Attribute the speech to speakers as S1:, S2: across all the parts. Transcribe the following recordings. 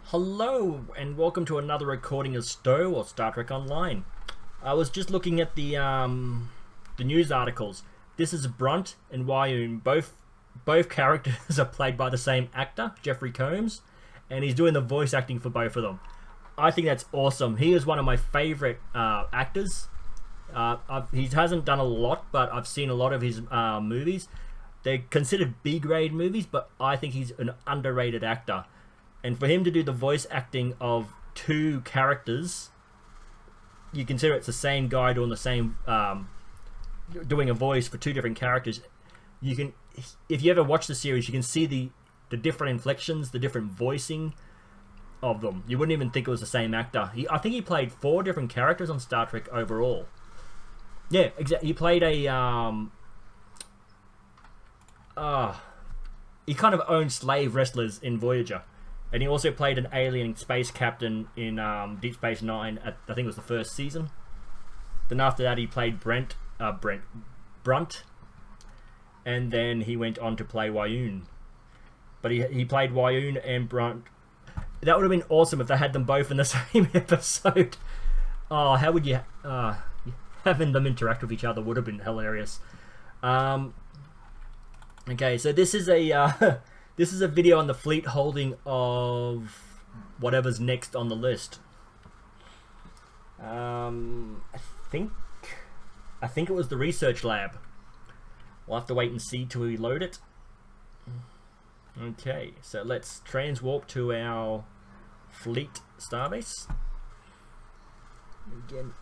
S1: Hello and welcome to another recording of STO or Star Trek Online. I was just looking at the news articles. This is Brunt and Wyoon. Both characters are played by the same actor, Jeffrey Combs, and he's doing the voice acting for both of them. I think that's awesome. He is one of my favorite actors. He hasn't done a lot, but I've seen a lot of his movies. They're considered B-grade movies, but I think he's an underrated actor. And for him to do the voice acting of two characters, you consider it's the same guy doing the same, doing a voice for two different characters. You can, if you ever watch the series, you can see the different inflections, the different voicing of them. You wouldn't even think it was the same actor. I think he played 4 different characters on Star Trek overall. Yeah, exactly. He played a he kind of owned slave wrestlers in Voyager. And he also played an alien space captain in Deep Space Nine at, I think it was the first season. Then after that he played Brunt. And then he went on to play Wyoon. But he played Wyoon and Brunt. That would have been awesome if they had them both in the same episode. Oh, how would you... having them interact with each other would have been hilarious. Okay, so this is a... This is a video on the fleet holding of whatever's next on the list. I think it was the research lab. We'll have to wait and see till we load it. Okay, so let's transwarp to our fleet starbase. Again,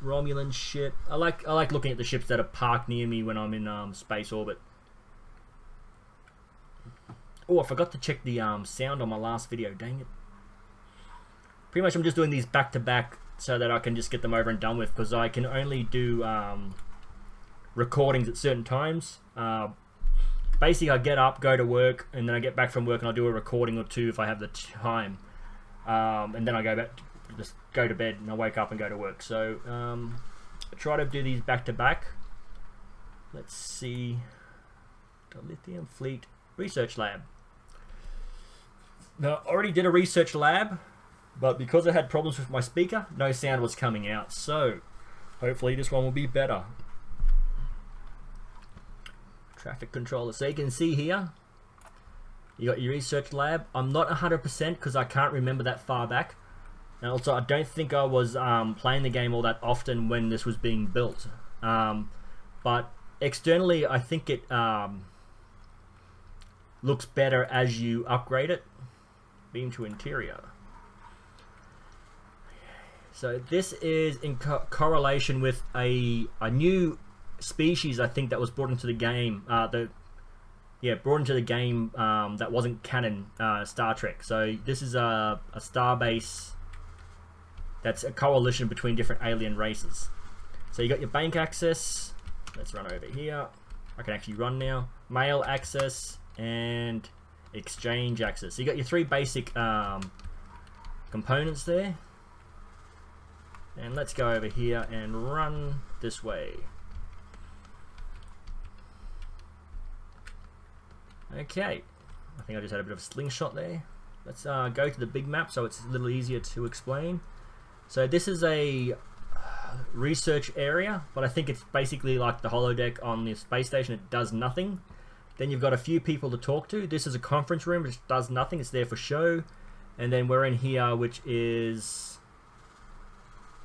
S1: Romulan ship. I like looking at the ships that are parked near me when I'm in space orbit. Oh, I forgot to check the sound on my last video. Dang it. Pretty much I'm just doing these back to back so that I can just get them over and done with, because I can only do recordings at certain times. Basically I get up, go to work, and then I get back from work and I'll do a recording or two if I have the time. And then I go back, just go to bed, and I wake up and go to work. So I try to do these back to back. Let's see. Dilithium Fleet Research Lab. Now, I already did a research lab, but because I had problems with my speaker, no sound was coming out. So, hopefully this one will be better. Traffic controller. So you can see here, you got your research lab. I'm not 100% because I can't remember that far back. And also, I don't think I was playing the game all that often when this was being built. But externally, I think it looks better as you upgrade it. Beam to interior. So this is in correlation with a new species, I think, that was brought into the game. Brought into the game that wasn't canon Star Trek. So this is a starbase that's a coalition between different alien races. So you got your bank access. Let's run over here. I can actually run now. Mail access and exchange access. So you got your 3 basic components there. And let's go over here and run this way. Okay, I think I just had a bit of a slingshot there. Let's go to the big map so it's a little easier to explain. So this is a research area, but I think it's basically like the holodeck on the space station. It does nothing. Then you've got a few people to talk to. This is a conference room which does nothing. It's there for show. And then we're in here, which is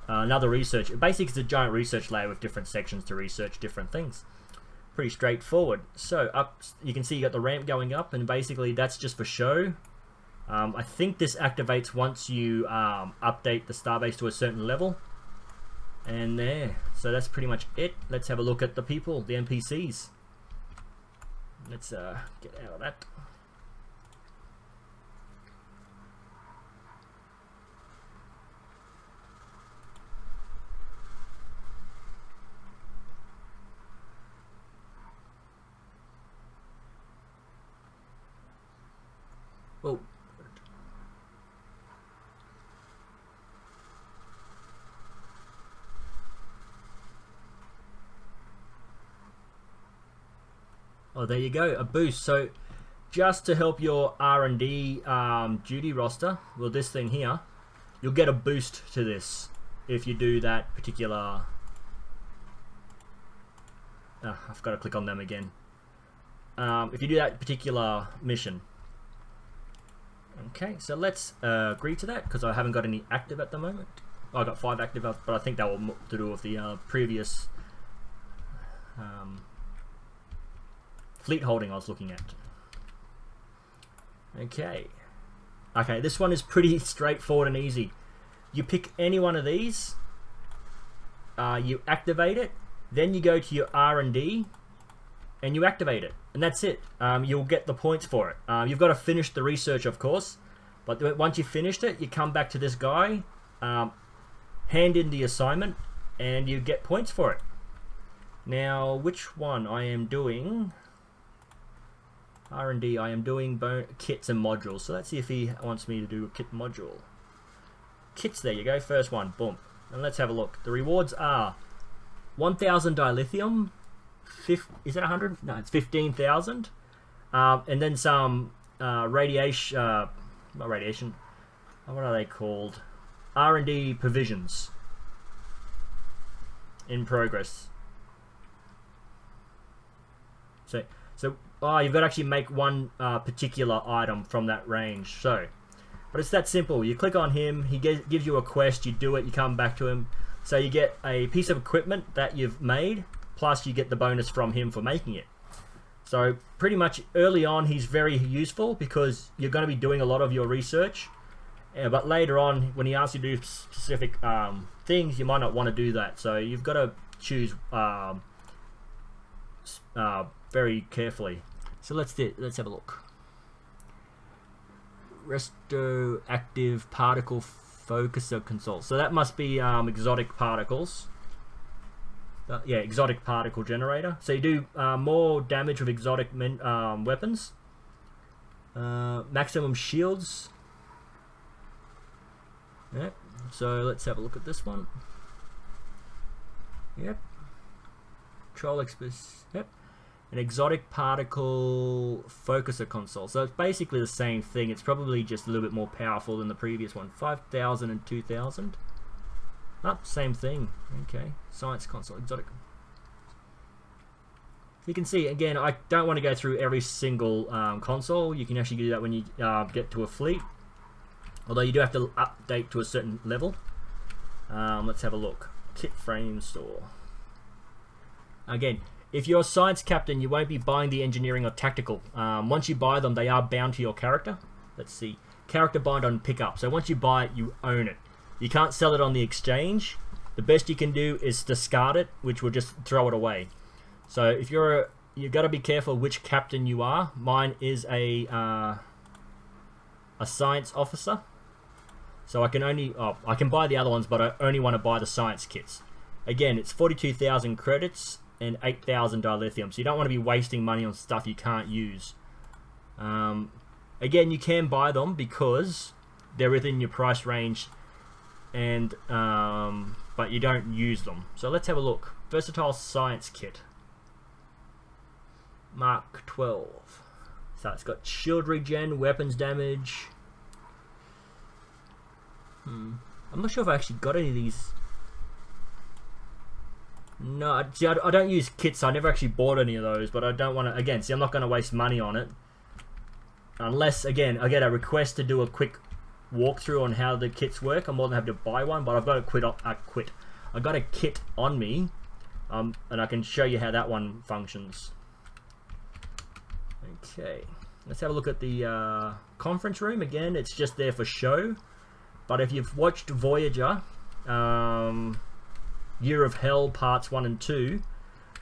S1: another research. Basically, it's a giant research lab with different sections to research different things. Pretty straightforward. So up, you can see you got the ramp going up, and basically that's just for show. I think this activates once you update the starbase to a certain level. And there. So that's pretty much it. Let's have a look at the people, the NPCs. Let's get out of that. Oh. Oh, there you go, a boost. So just to help your R&D duty roster, well, this thing here, you'll get a boost to this if you do that particular... I've got to click on them again. If you do that particular mission. Okay, so let's agree to that, because I haven't got any active at the moment. I got 5 active, but I think that will to do with the previous fleet holding I was looking at. Okay, this one is pretty straightforward and easy. You pick any one of these, you activate it, then you go to your R&D and you activate it, and that's it. You'll get the points for it. You've got to finish the research, of course, but once you've finished it, you come back to this guy, hand in the assignment, and you get points for it. Now, which one I am doing? R&D, I am doing kits and modules. So let's see if he wants me to do a kit module. Kits, there you go, first one, boom. And let's have a look. The rewards are 1,000 dilithium, is it 100? No, it's 15,000. And then some radiation, not radiation, what are they called? R&D provisions in progress. So you've got to actually make one particular item from that range. So, but it's that simple. You click on him, he gives you a quest, you do it, you come back to him. So you get a piece of equipment that you've made, plus you get the bonus from him for making it. So pretty much early on, he's very useful because you're going to be doing a lot of your research. But later on, when he asks you to do specific things, you might not want to do that. So you've got to choose very carefully. So let's have a look. Resto active particle focuser console. So that must be exotic particles. Yeah, exotic particle generator. So you do more damage with exotic weapons. Maximum shields. Yep. So let's have a look at this one. Yep. Control Express. Yep. An exotic particle focuser console. So it's basically the same thing. It's probably just a little bit more powerful than the previous one. 5,000 and 2,000. Same thing. Okay. Science console. Exotic. You can see, again, I don't want to go through every single console. You can actually do that when you get to a fleet. Although you do have to update to a certain level. Let's have a look. Kit frame store. Again, if you're a science captain, you won't be buying the engineering or tactical. Once you buy them, they are bound to your character. Let's see. Character bind on pickup. So once you buy it, you own it. You can't sell it on the exchange. The best you can do is discard it, which will just throw it away. So if you've got to be careful which captain you are. Mine is a science officer. So I can buy the other ones, but I only want to buy the science kits. Again, it's 42,000 credits and 8,000 dilithium. So you don't want to be wasting money on stuff you can't use. Again, you can buy them because they're within your price range, and but you don't use them. So let's have a look. Versatile science kit. Mark 12. So it's got shield regen, weapons damage. I'm not sure if I actually got any of these. No, see, I don't use kits, so I never actually bought any of those, but I don't want to, again, see, I'm not going to waste money on it. Unless, again, I get a request to do a quick walkthrough on how the kits work. I'm more than happy to buy one, but I've got I got a kit on me, and I can show you how that one functions. Okay, let's have a look at the conference room. Again, it's just there for show. But if you've watched Voyager, Year of Hell Parts 1 and 2,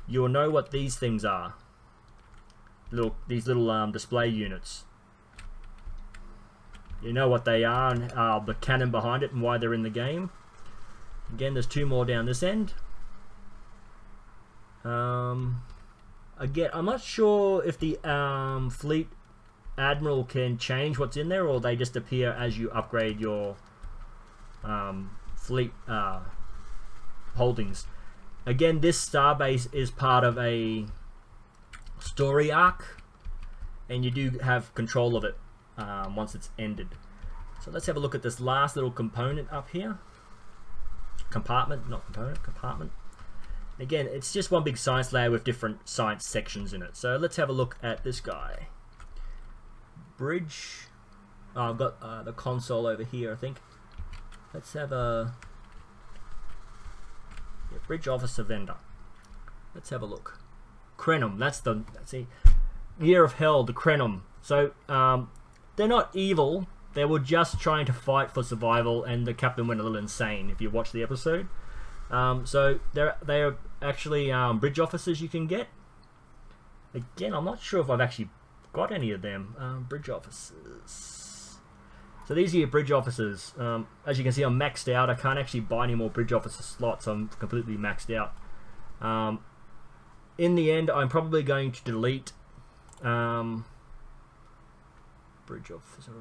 S1: you'll know what these things are. These little display units. You know what they are and the canon behind it and why they're in the game. Again, there's 2 more down this end. Again, I'm not sure if the Fleet Admiral can change what's in there, or they just appear as you upgrade your fleet holdings. Again, this starbase is part of a story arc, and you do have control of it once it's ended. So let's have a look at this last little component up here. Compartment, not component, compartment. Again, it's just one big science layer with different science sections in it. So let's have a look at this guy. Bridge. Oh, I've got the console over here, I think. Let's have a bridge officer vendor. Let's have a look. Krenum, that's the Year of Hell, the Krenum. So they're not evil. They were just trying to fight for survival, and the captain went a little insane. If you watch the episode, so they are actually bridge officers you can get. Again, I'm not sure if I've actually got any of them. Bridge officers. So these are your bridge officers. As you can see, I'm maxed out. I can't actually buy any more bridge officer slots. I'm completely maxed out. In the end, I'm probably going to delete bridge officer.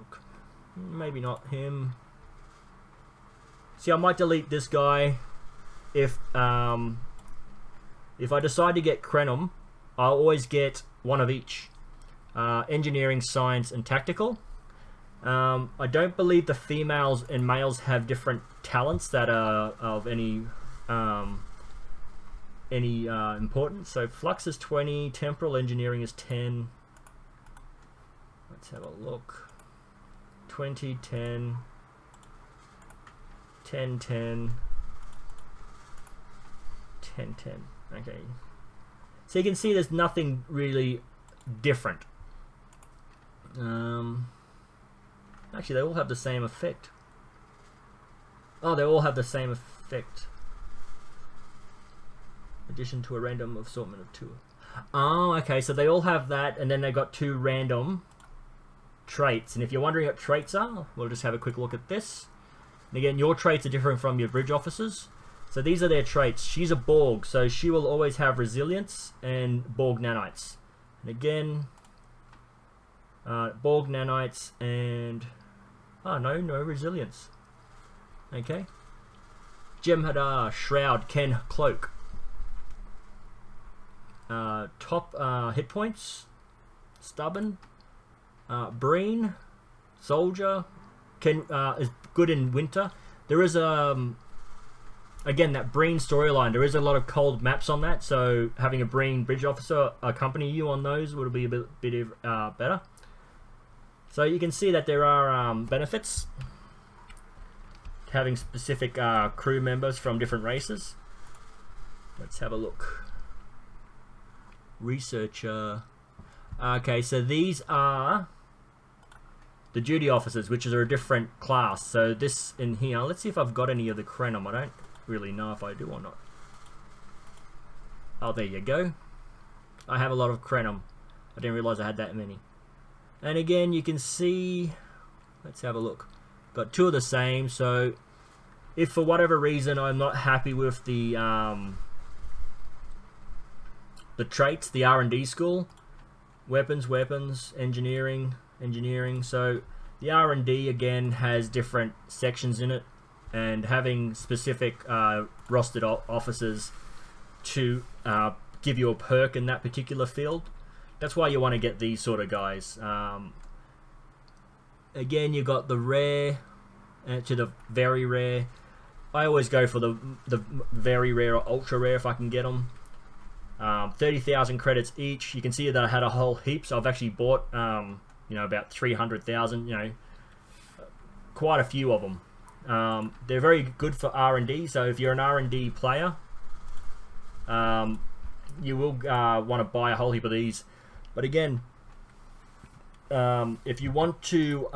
S1: Maybe not him. See, I might delete this guy if I decide to get Krenum. I'll always get one of each. Engineering, science, and tactical. I don't believe the females and males have different talents that are of any importance. So flux is 20, temporal engineering is 10. Let's have a look. 20, 10, 10, 10, 10, 10. Okay. So you can see there's nothing really different. Actually, they all have the same effect. Oh, they all have the same effect. Addition to a random assortment of 2. Oh, okay. So they all have that, and then they got 2 random traits. And if you're wondering what traits are, we'll just have a quick look at this. And again, your traits are different from your bridge officers. So these are their traits. She's a Borg, so she will always have resilience and Borg nanites. And again, Borg nanites and no resilience. Okay. Jem'Hadar, Shroud, Ken, Cloak. Top hit points, Stubborn. Breen, Soldier, is good in winter. There is again, that Breen storyline. There is a lot of cold maps on that, so having a Breen bridge officer accompany you on those would be a bit better. So you can see that there are benefits to having specific crew members from different races. Let's have a look. Researcher. Okay, so these are the duty officers, which are a different class. So this in here, let's see if I've got any of the Krenum. I don't really know if I do or not. Oh, there you go. I have a lot of Krenum. I didn't realize I had that many. And again, you can see, let's have a look. Got 2 of the same. So if for whatever reason I'm not happy with the traits, the R&D school, weapons, engineering. So the R&D again has different sections in it, and having specific rostered officers to give you a perk in that particular field. That's why you want to get these sort of guys. Again, you got the rare to the very rare. I always go for the very rare or ultra rare if I can get them. 30,000 credits each. You can see that I had a whole heap, so I've actually bought about 300,000. Quite a few of them. They're very good for R&D. So if you're an R&D player, you will want to buy a whole heap of these. But again, if you want to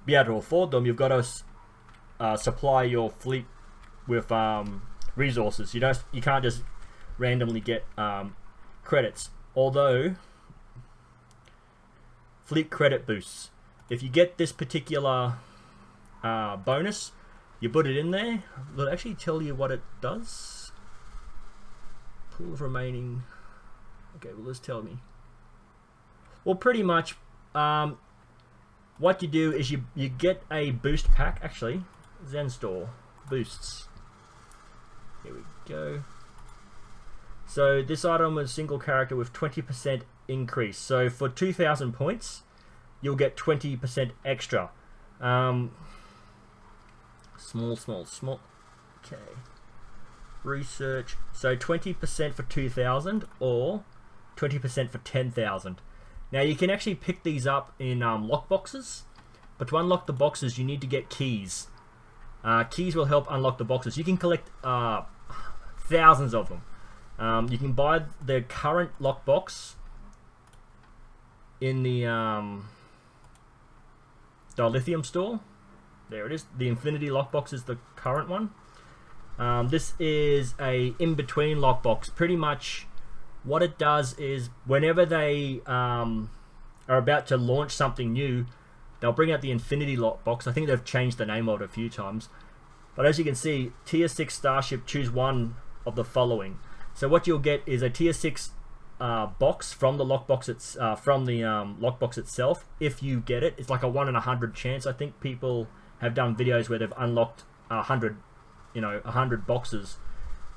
S1: be able to afford them, you've got to supply your fleet with resources. You can't just randomly get credits. Although fleet credit boosts, if you get this particular bonus, you put it in there, it'll actually tell you what it does. Pool of remaining. Okay, well, this tell me. Well, pretty much what you do is you get a boost pack. Actually, Zen Store boosts. Here we go. So this item is single character with 20% increase. So for 2,000 points, you'll get 20% extra. Small. Okay. Research. So 20% for 2,000 or 20% for 10,000. Now you can actually pick these up in lock boxes, but to unlock the boxes you need to get keys. Keys will help unlock the boxes. You can collect thousands of them. You can buy the current lockbox in the lithium store. There it is. The Infinity lockbox is the current one. This is a in-between lockbox. Pretty much what it does is whenever they are about to launch something new, they'll bring out the Infinity lockbox. I think they've changed the name of it a few times. But as you can see, Tier 6 Starship, choose one of the following. So what you'll get is a Tier 6 box from the lockbox. It's from the lockbox itself. If you get it, it's like a 1 in 100 chance. I think people have done videos where they've unlocked 100 boxes,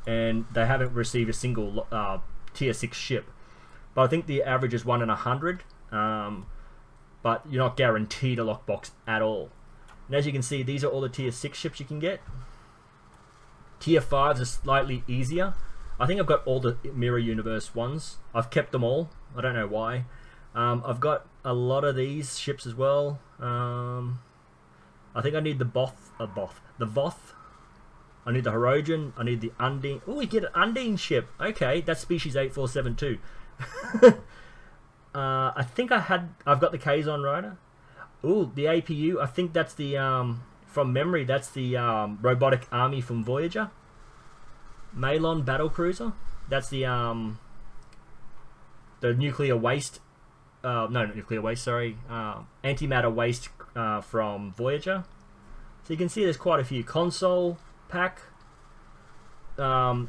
S1: and they haven't received a single Tier 6 ship. But I think the average is 1 in 100. But you're not guaranteed a lockbox at all. And as you can see, these are all the Tier 6 ships you can get. Tier 5s are slightly easier. I think I've got all the Mirror Universe ones. I've kept them all. I don't know why. I've got a lot of these ships as well. I think I need the Voth. I need the Hirogen. I need the Undine. Oh, we get an Undine ship. Okay, that's species 8472. I think I've got the Kazon Rider. Ooh, the APU. I think that's the from memory. That's the robotic army from Voyager. Malon Battlecruiser. That's the nuclear waste. No, not nuclear waste. Sorry, antimatter waste from Voyager. So you can see there's quite a few. Console pack. I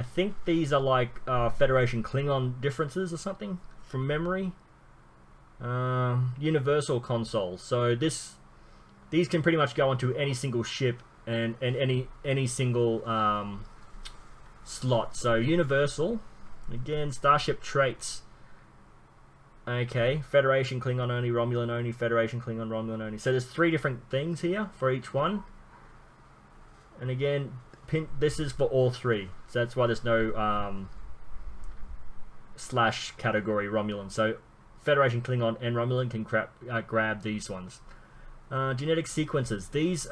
S1: think these are like Federation Klingon differences or something from memory. Universal console. So these can pretty much go onto any single ship and any single slot. So universal, again, Starship traits. Okay, Federation Klingon only, Romulan only, Federation Klingon, Romulan only. So there's 3 different things here for each one. And again, this is for all 3. So that's why there's no slash category Romulan. So Federation Klingon and Romulan can grab these ones. Genetic sequences. These,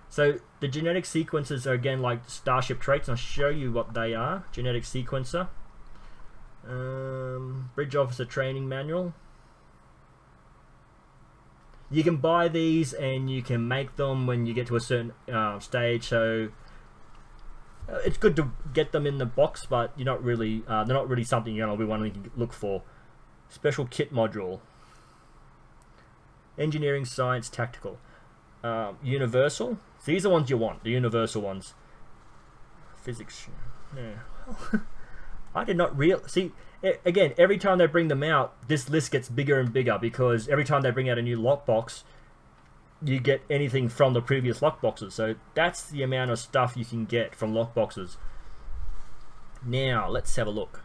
S1: so the genetic sequences are again like Starship traits, and I'll show you what they are. Genetic sequencer. Bridge Officer Training Manual. You can buy these and you can make them when you get to a certain stage. So it's good to get them in the box, but you're not really they're not really something you're gonna be wanting to look for. Special kit module. Engineering, science, tactical. Universal. So these are the ones you want, the universal ones. Physics. Yeah. I did not see. Again, every time they bring them out, this list gets bigger and bigger because every time they bring out a new lockbox, you get anything from the previous lockboxes. So that's the amount of stuff you can get from lockboxes. Now let's have a look.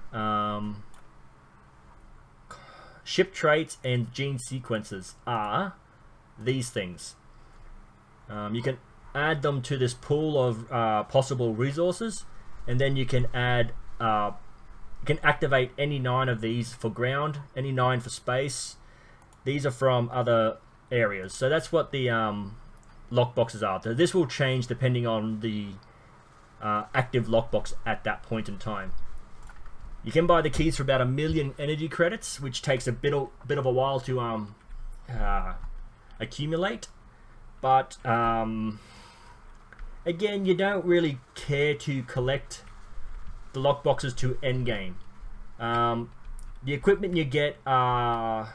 S1: Ship traits and gene sequences are these things. You can add them to this pool of possible resources, and then you can add. You can activate any 9 of these for ground, any 9 for space. These are from other areas. So that's what the lockboxes are. So this will change depending on the active lockbox at that point in time. You can buy the keys for about 1 million energy credits, which takes a bit of a while to accumulate. But again, you don't really care to collect the lockboxes to endgame. The equipment you get are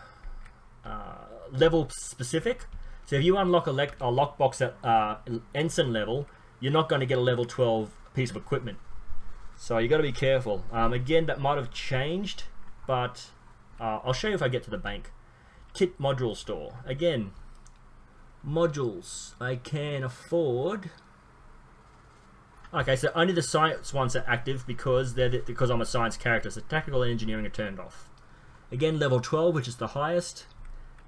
S1: level specific. So if you unlock a lockbox at ensign level, you're not going to get a level 12 piece of equipment. So you got to be careful. Again, that might have changed, but I'll show you if I get to the bank. Kit module store. Again, modules. I can afford Okay, so only the science ones are active because because I'm a science character. So tactical and engineering are turned off. Again, level 12, which is the highest.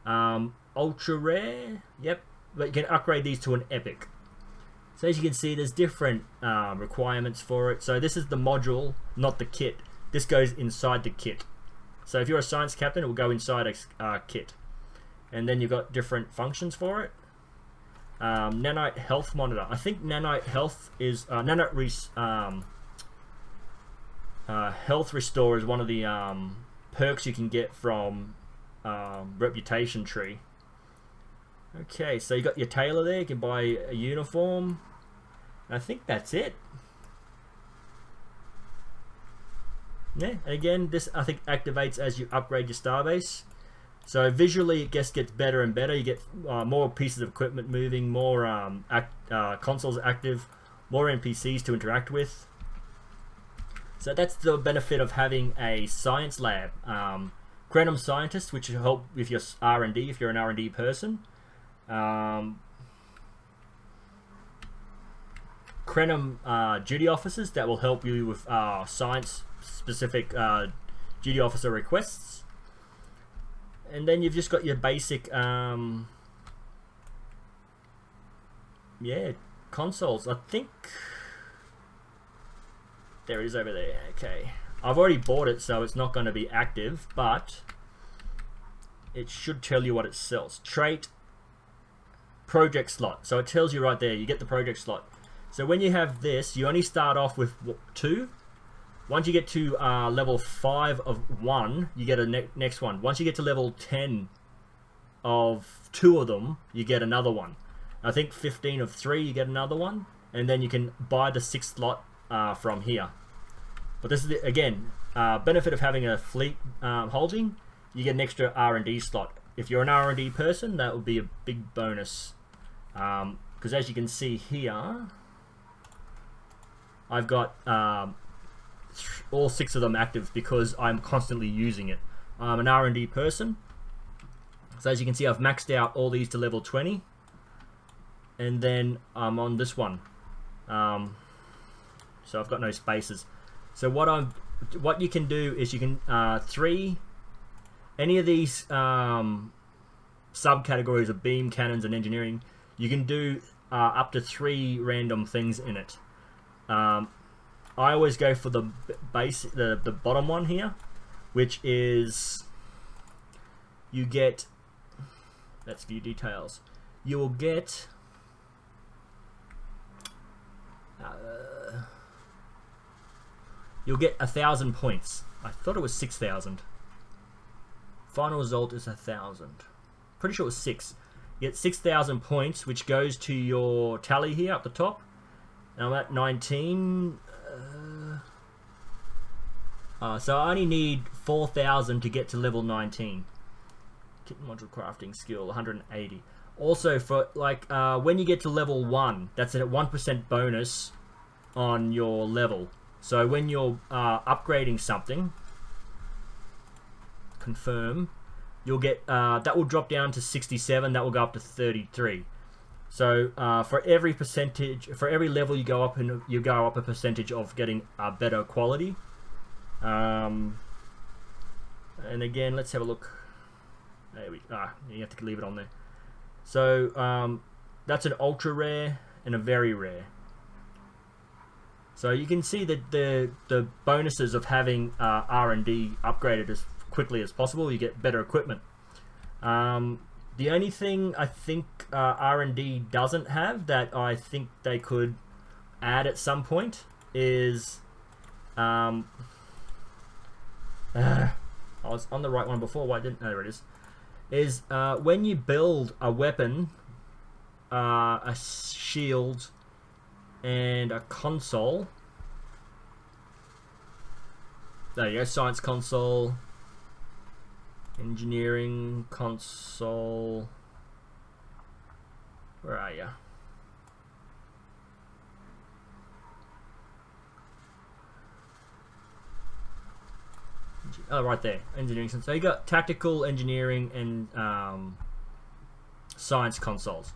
S1: Ultra rare. Yep, but you can upgrade these to an epic. So as you can see, there's different requirements for it. So this is the module, not the kit. This goes inside the kit. So if you're a science captain, it will go inside a kit. And then you've got different functions for it. Nanite health monitor. I think nanite health is health restore is one of the perks you can get from reputation tree. Okay, so you got your tailor there. You can buy a uniform. I think that's it. Yeah, and again, this I think activates as you upgrade your starbase. So visually, it gets better and better. You get more pieces of equipment moving, more consoles active, more NPCs to interact with. So that's the benefit of having a science lab. Crenum scientists, which will help with your R&D if you're an R&D person. Crenum duty officers that will help you with science-specific duty officer requests. And then you've just got your basic, consoles. I think there it is over there. Okay, I've already bought it, so it's not going to be active, but it should tell you what it sells. Trait, project slot. So it tells you right there. You get the project slot. So when you have this, you only start off with 2. Once you get to level 5 of 1, you get a next one. Once you get to level 10 of 2 of them, you get another one. I think 15 of 3, you get another one. And then you can buy the 6th slot from here. But this is, again, benefit of having a fleet holding. You get an extra R&D slot. If you're an R&D person, that would be a big bonus. Because as you can see here, I've got all 6 of them active because I'm constantly using it. I'm an R&D person, so as you can see, I've maxed out all these to level 20, and then I'm on this one. So I've got no spaces. So what you can do is you can any of these subcategories of beam cannons and engineering, you can do up to 3 random things in it. I always go for the base, the bottom one here, which is you get. Let's view details. You will get. You'll get 1,000 points. I thought it was 6,000. Final result is 1,000. Pretty sure it was 6. You get 6,000 points, which goes to your tally here up the top. Now I'm at 19. So I only need 4,000 to get to level 19. Kit module crafting skill 180. Also, for like when you get to level 1, that's a 1% bonus on your level. So when you're upgrading something, confirm, you'll get that will drop down to 67. That will go up to 33. So for every percentage, for every level you go up, and you go up a percentage of getting better quality. And again, let's have a look. There we you have to leave it on there. So that's an ultra rare and a very rare. So you can see that the bonuses of having R&D upgraded as quickly as possible. You get better equipment. The only thing I think R&D doesn't have that I think they could add at some point is I was on the right one before. Why didn't? No, there it is. Is when you build a weapon, a shield, and a console. There you go. Science console, engineering console. Where are you? Oh, right there, engineering. So you got tactical, engineering, and science consoles.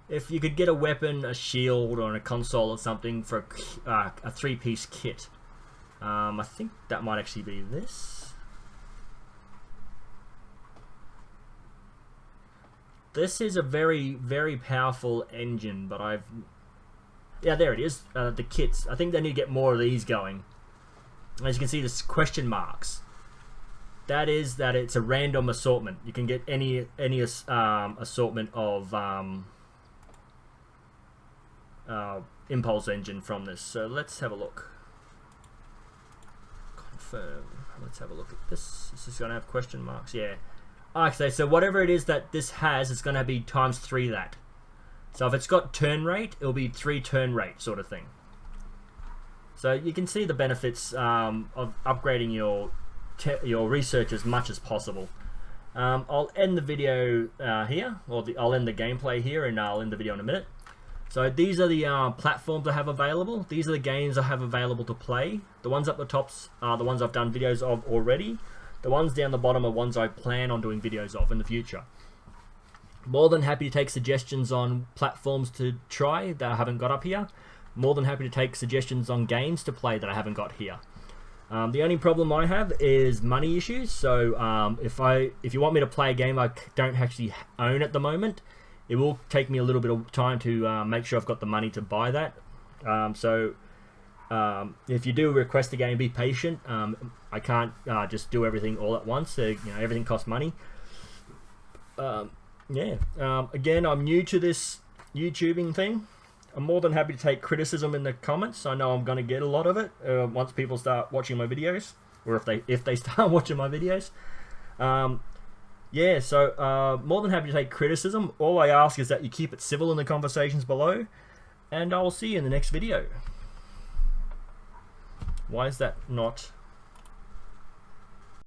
S1: if you could get a weapon, a shield, or a console or something for a 3-piece kit. I think that might actually be this. This is a very, very powerful engine, but yeah, there it is. The kits. I think they need to get more of these going. As you can see, there's question marks. That is that it's a random assortment. You can get any assortment of impulse engine from this. So let's have a look. Confirm. Let's have a look at this. This is going to have question marks. Yeah. Okay, so whatever it is that this has, it's going to be times 3 that. So if it's got turn rate, it'll be 3 turn rate sort of thing. So you can see the benefits of upgrading your research as much as possible. I'll end the video here, or I'll end the gameplay here, and I'll end the video in a minute. So these are the platforms I have available. These are the games I have available to play. The ones up the tops are the ones I've done videos of already. The ones down the bottom are ones I plan on doing videos of in the future. More than happy to take suggestions on platforms to try that I haven't got up here. More than happy to take suggestions on games to play that I haven't got here. The only problem I have is money issues. So if you want me to play a game I don't actually own at the moment, it will take me a little bit of time to make sure I've got the money to buy that. If you do request a game, be patient. I can't just do everything all at once. So, everything costs money. Again, I'm new to this YouTubing thing. I'm more than happy to take criticism in the comments. I know I'm going to get a lot of it once people start watching my videos, or if they start watching my videos. More than happy to take criticism. All I ask is that you keep it civil in the conversations below, and I'll see you in the next video. Why is that not